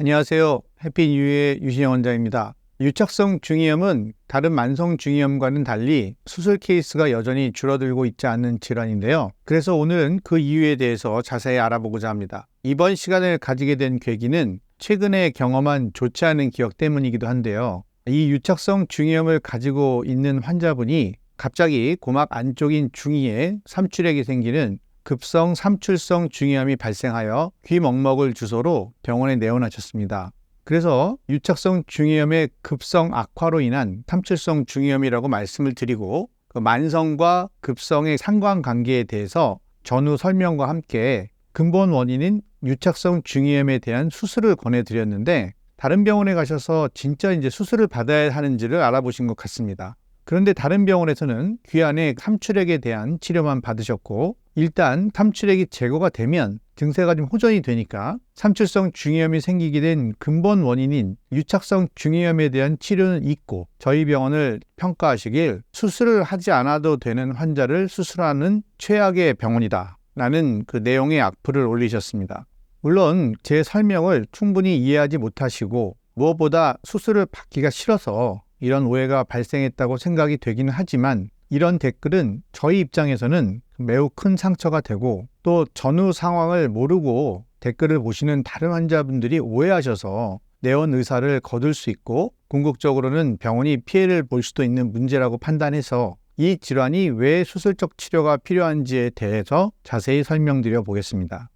안녕하세요. 해피뉴의 유신영 원장입니다. 유착성 중이염은 다른 만성 중이염과는 달리 수술 케이스가 여전히 줄어들고 있지 않는 질환인데요. 그래서 오늘은 그 이유에 대해서 자세히 알아보고자 합니다. 이번 시간을 가지게 된 계기는 최근에 경험한 좋지 않은 기억 때문이기도 한데요. 이 유착성 중이염을 가지고 있는 환자분이 갑자기 고막 안쪽인 중이에 삼출액이 생기는 급성 삼출성 중이염이 발생하여 귀먹먹을 주소로 병원에 내원하셨습니다. 그래서 유착성 중이염의 급성 악화로 인한 삼출성 중이염이라고 말씀을 드리고 그 만성과 급성의 상관관계에 대해서 전후 설명과 함께 근본 원인인 유착성 중이염에 대한 수술을 권해드렸는데 다른 병원에 가셔서 진짜 수술을 받아야 하는지를 알아보신 것 같습니다. 그런데 다른 병원에서는 귀 안에 삼출액에 대한 치료만 받으셨고 일단 삼출액이 제거가 되면 증세가 좀 호전이 되니까 삼출성 중이염이 생기게 된 근본 원인인 유착성 중이염에 대한 치료는 있고 저희 병원을 평가하시길 수술을 하지 않아도 되는 환자를 수술하는 최악의 병원이다 라는 그 내용의 악플을 올리셨습니다. 물론 제 설명을 충분히 이해하지 못하시고 무엇보다 수술을 받기가 싫어서 이런 오해가 발생했다고 생각이 되기는 하지만 이런 댓글은 저희 입장에서는 매우 큰 상처가 되고 또 전후 상황을 모르고 댓글을 보시는 다른 환자분들이 오해하셔서 내원 의사를 거둘 수 있고 궁극적으로는 병원이 피해를 볼 수도 있는 문제라고 판단해서 이 질환이 왜 수술적 치료가 필요한지에 대해서 자세히 설명드려 보겠습니다.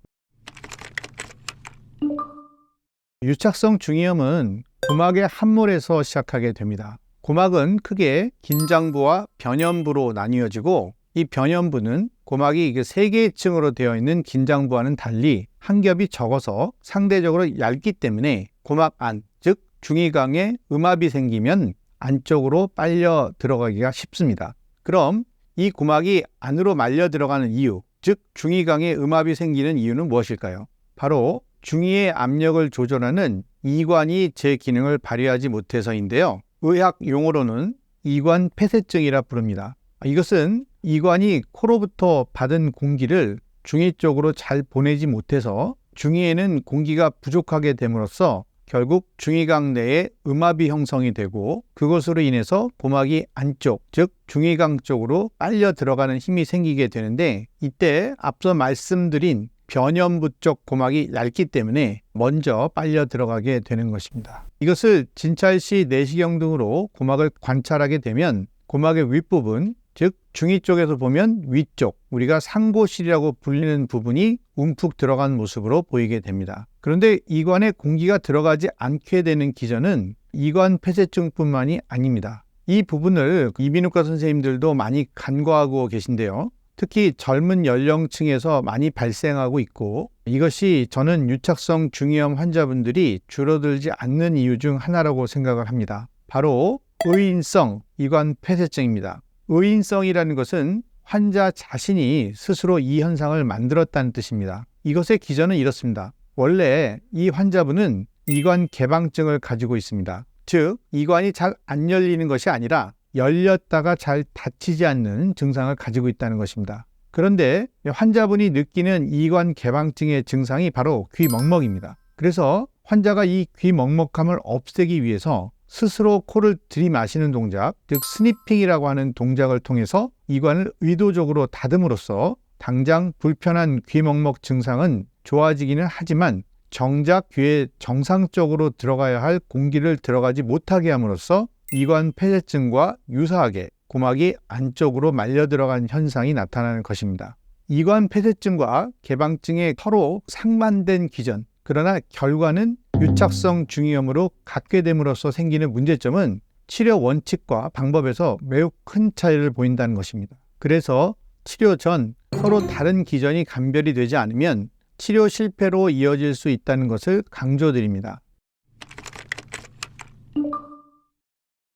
유착성 중이염은 고막의 함몰에서 시작하게 됩니다. 고막은 크게 긴장부와 변연부로 나뉘어지고 이 변연부는 고막이 3개의 층으로 되어 있는 긴장부와는 달리 한 겹이 적어서 상대적으로 얇기 때문에 고막 안, 즉 중이강에 음압이 생기면 안쪽으로 빨려 들어가기가 쉽습니다. 그럼 이 고막이 안으로 말려 들어가는 이유, 즉 중이강에 음압이 생기는 이유는 무엇일까요? 바로 중이의 압력을 조절하는 이관이 제 기능을 발휘하지 못해서인데요. 의학 용어로는 이관 폐쇄증이라 부릅니다. 이것은 이관이 코로부터 받은 공기를 중이 쪽으로 잘 보내지 못해서 중이에는 공기가 부족하게 됨으로써 결국 중이강 내에 음압이 형성이 되고 그것으로 인해서 고막이 안쪽, 즉 중이강 쪽으로 빨려 들어가는 힘이 생기게 되는데 이때 앞서 말씀드린 변연부 쪽 고막이 얇기 때문에 먼저 빨려 들어가게 되는 것입니다. 이것을 진찰시 내시경 등으로 고막을 관찰하게 되면 고막의 윗부분, 즉 중이 쪽에서 보면 위쪽, 우리가 상고실이라고 불리는 부분이 움푹 들어간 모습으로 보이게 됩니다. 그런데 이관에 공기가 들어가지 않게 되는 기전은 이관 폐쇄증뿐만이 아닙니다. 이 부분을 이비인후과 선생님들도 많이 간과하고 계신데요. 특히 젊은 연령층에서 많이 발생하고 있고 이것이 저는 유착성 중이염 환자분들이 줄어들지 않는 이유 중 하나라고 생각을 합니다. 바로 의인성 이관 폐쇄증입니다. 의인성이라는 것은 환자 자신이 스스로 이 현상을 만들었다는 뜻입니다. 이것의 기전은 이렇습니다. 원래 이 환자분은 이관 개방증을 가지고 있습니다. 즉 이관이 잘 안 열리는 것이 아니라 열렸다가 잘 닫히지 않는 증상을 가지고 있다는 것입니다. 그런데 환자분이 느끼는 이관 개방증의 증상이 바로 귀먹먹입니다. 그래서 환자가 이 귀먹먹함을 없애기 위해서 스스로 코를 들이마시는 동작, 즉 스니핑이라고 하는 동작을 통해서 이관을 의도적으로 닫음으로써 당장 불편한 귀먹먹 증상은 좋아지기는 하지만 정작 귀에 정상적으로 들어가야 할 공기를 들어가지 못하게 함으로써 이관 폐쇄증과 유사하게 고막이 안쪽으로 말려 들어간 현상이 나타나는 것입니다. 이관 폐쇄증과 개방증의 서로 상반된 기전, 그러나 결과는 유착성 중이염으로 갖게 됨으로써 생기는 문제점은 치료 원칙과 방법에서 매우 큰 차이를 보인다는 것입니다. 그래서 치료 전 서로 다른 기전이 감별이 되지 않으면 치료 실패로 이어질 수 있다는 것을 강조드립니다.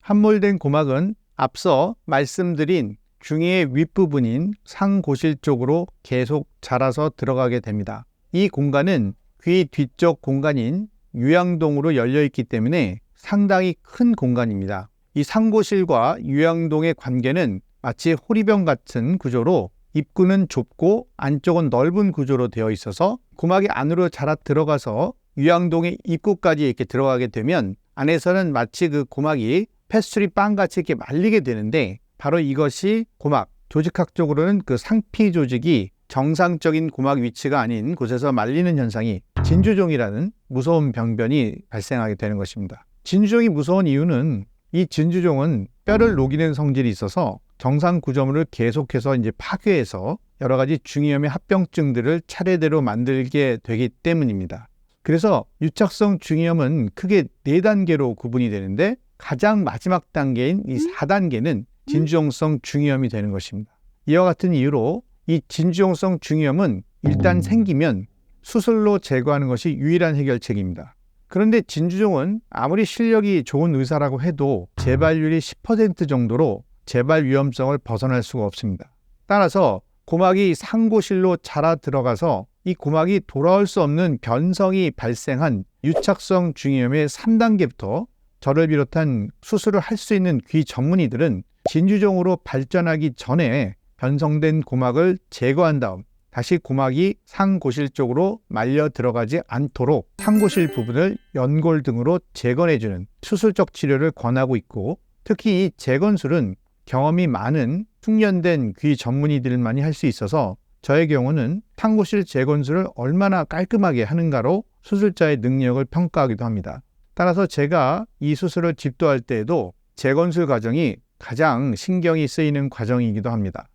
함몰된 고막은 앞서 말씀드린 중이의 윗부분인 상고실 쪽으로 계속 자라서 들어가게 됩니다. 이 공간은 귀 뒤쪽 공간인 유양동으로 열려 있기 때문에 상당히 큰 공간입니다. 이 상고실과 유양동의 관계는 마치 호리병 같은 구조로 입구는 좁고 안쪽은 넓은 구조로 되어 있어서 고막이 안으로 자라 들어가서 위양동의 입구까지 이렇게 들어가게 되면 안에서는 마치 그 고막이 페스츄리 빵같이 이렇게 말리게 되는데, 바로 이것이 고막, 조직학적으로는 그 상피 조직이 정상적인 고막 위치가 아닌 곳에서 말리는 현상이 진주종이라는 무서운 병변이 발생하게 되는 것입니다. 진주종이 무서운 이유는 이 진주종은 뼈를 녹이는 성질이 있어서 정상 구조물을 계속해서 파괴해서 여러 가지 중이염의 합병증들을 차례대로 만들게 되기 때문입니다. 그래서 유착성 중이염은 크게 4단계로 구분이 되는데, 가장 마지막 단계인 이 4단계는 진주종성 중이염이 되는 것입니다. 이와 같은 이유로 이 진주종성 중이염은 일단 생기면 수술로 제거하는 것이 유일한 해결책입니다. 그런데 진주종은 아무리 실력이 좋은 의사라고 해도 재발률이 10% 정도로 재발 위험성을 벗어날 수가 없습니다. 따라서 고막이 상고실로 자라 들어가서 이 고막이 돌아올 수 없는 변성이 발생한 유착성 중이염의 3단계부터 저를 비롯한 수술을 할 수 있는 귀 전문의들은 진주종으로 발전하기 전에 변성된 고막을 제거한 다음 다시 고막이 상고실 쪽으로 말려 들어가지 않도록 상고실 부분을 연골 등으로 재건해주는 수술적 치료를 권하고 있고, 특히 이 재건술은 경험이 많은 숙련된 귀 전문의들만이 할 수 있어서 저의 경우는 상고실 재건술을 얼마나 깔끔하게 하는가로 수술자의 능력을 평가하기도 합니다. 따라서 제가 이 수술을 집도할 때에도 재건술 과정이 가장 신경이 쓰이는 과정이기도 합니다.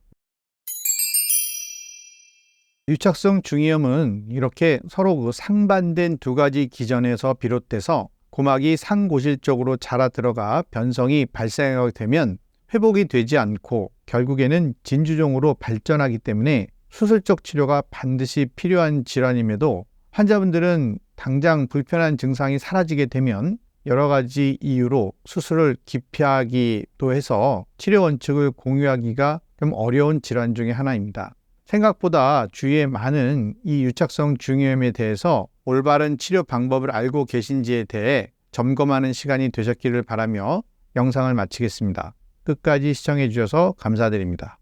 유착성 중이염은 이렇게 서로 그 상반된 두 가지 기전에서 비롯돼서 고막이 상고실 쪽으로 자라 들어가 변성이 발생하게 되면 회복이 되지 않고 결국에는 진주종으로 발전하기 때문에 수술적 치료가 반드시 필요한 질환임에도, 환자분들은 당장 불편한 증상이 사라지게 되면 여러 가지 이유로 수술을 기피하기도 해서 치료 원칙을 공유하기가 좀 어려운 질환 중에 하나입니다. 생각보다 주위에 많은 이 유착성 중이염에 대해서 올바른 치료 방법을 알고 계신지에 대해 점검하는 시간이 되셨기를 바라며 영상을 마치겠습니다. 끝까지 시청해 주셔서 감사드립니다.